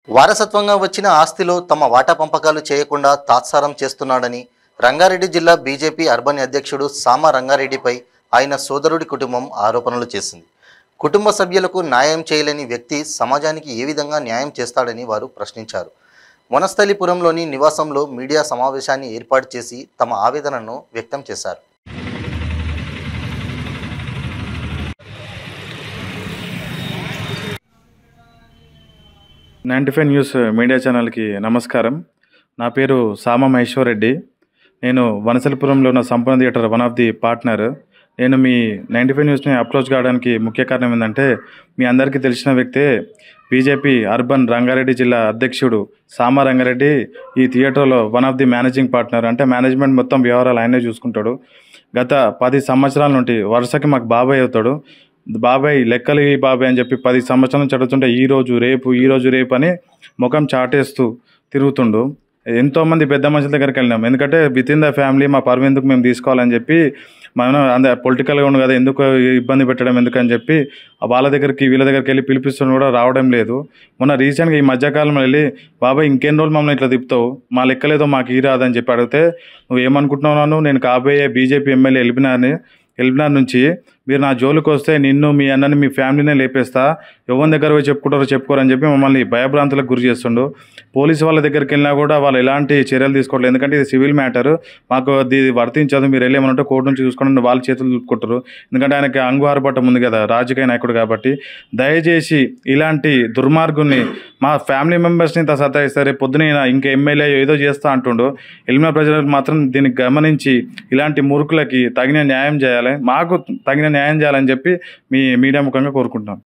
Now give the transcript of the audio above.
వారసత్వంగా వచ్చిన ఆస్తిలో తమ వాటా పంపకాలు చేయకుండా తాత్సారం చేస్తున్నాడని రంగారెడ్డి జిల్లా బీజేపీ అర్బన్ అధ్యక్షుడు సామ రంగారెడ్డిపై ఆయన సోదరుడి కుటుంబం ఆరోపణలు చేసింది. కుటుంబ సభ్యులకు న్యాయం చేయలేని వ్యక్తి సమాజానికి ఏ విధంగా న్యాయం చేస్తాడని వారు ప్రశ్నించారు. వనస్థలిపురంలోని నివాసంలో మీడియా సమావేశాన్ని ఏర్పాటు చేసి తమ ఆవేదనను వ్యక్తం చేశారు. నైంటీ న్యూస్ మీడియా ఛానల్కి నమస్కారం. నా పేరు సామ మహేశ్వర్ రెడ్డి. నేను వనసలిపురంలో ఉన్న సంపూర్ణ theatre one of the partner. నేను మీ 95 న్యూస్ని అప్రోచ్ కావడానికి ముఖ్య కారణం ఏంటంటే, మీ అందరికీ తెలిసిన వ్యక్తే బీజేపీ అర్బన్ రంగారెడ్డి జిల్లా అధ్యక్షుడు సామ రంగారెడ్డి. ఈ థియేటర్లో one of the managing partner, అంటే మేనేజ్మెంట్ మొత్తం వ్యవహారాలు ఆయనే చూసుకుంటాడు. గత 10 సంవత్సరాల నుండి వరుసకి మాకు బాబాయ్ అవుతాడు. బాబాయ్ లెక్కలు ఈ బాబాయ్ అని చెప్పి 10 సంవత్సరాల నుంచి అడుగుతుంటే ఈ రోజు రేపు అని ముఖం చాటేస్తూ తిరుగుతుండు. ఎంతోమంది పెద్ద మనుషుల దగ్గరికి వెళ్ళినాం. ఎందుకంటే విత్ ఇన్ ద ఫ్యామిలీ మా పరువు ఎందుకు మేము తీసుకోవాలని చెప్పి, మనం అందరు పొలిటికల్గా ఉంది కదా, ఎందుకు ఇబ్బంది పెట్టడం ఎందుకని చెప్పి వీళ్ళ దగ్గరికి వెళ్ళి పిలిపిస్తున్న కూడా రావడం లేదు. మొన్న రీసెంట్గా ఈ మధ్యకాలంలో వెళ్ళి, బాబాయ్ ఇంకెన్ని రోజులు మమ్మల్ని ఇట్లా తిప్పుతావు, మా లెక్కలేదో మాకు ఈ రాదని చెప్పి అడిగితే, నువ్వు ఏమనుకుంటున్నావు, నేను కాబోయే బీజేపీ ఎమ్మెల్యే ఎల్బినార్ నుంచి మీరు నా జోలికి వస్తే నిన్ను, మీ అన్నని, మీ ఫ్యామిలీనే లేపేస్తా, ఎవరి దగ్గర పోయి చెప్పుకోరని చెప్పి మమ్మల్ని భయభ్రాంతులకు గురి చేస్తుండు. పోలీసు వాళ్ళ దగ్గరికి వెళ్ళినా కూడా వాళ్ళు ఎలాంటి చర్యలు తీసుకోవట్లేదు. ఎందుకంటే ఇది సివిల్ మ్యాటర్, మాకు ఇది వర్తించదు, మీరు వెళ్ళేమనంటే కోర్టు నుంచి చూసుకోండి వాళ్ళు చేతులు దులుపుకుంటారు. ఎందుకంటే ఆయనకి అంగుహారపట్టం ఉంది కదా, రాజకీయ నాయకుడు కాబట్టి. దయచేసి ఇలాంటి దుర్మార్గుల్ని, మా ఫ్యామిలీ మెంబర్స్ని ఇంత సతాయిస్తారు, పొద్దున ఇంకా ఎమ్మెల్యే ఏదో చేస్తా అంటుండు. ఎల్బినార్ ప్రజలకు మాత్రం దీన్ని గమనించి ఇలాంటి మూర్ఖులకి తగిన న్యాయం చేయాలి, మాకు తగిన న్యాయం చేయాలని చెప్పి మీ మీడియా ముఖంగా కోరుకుంటున్నాం.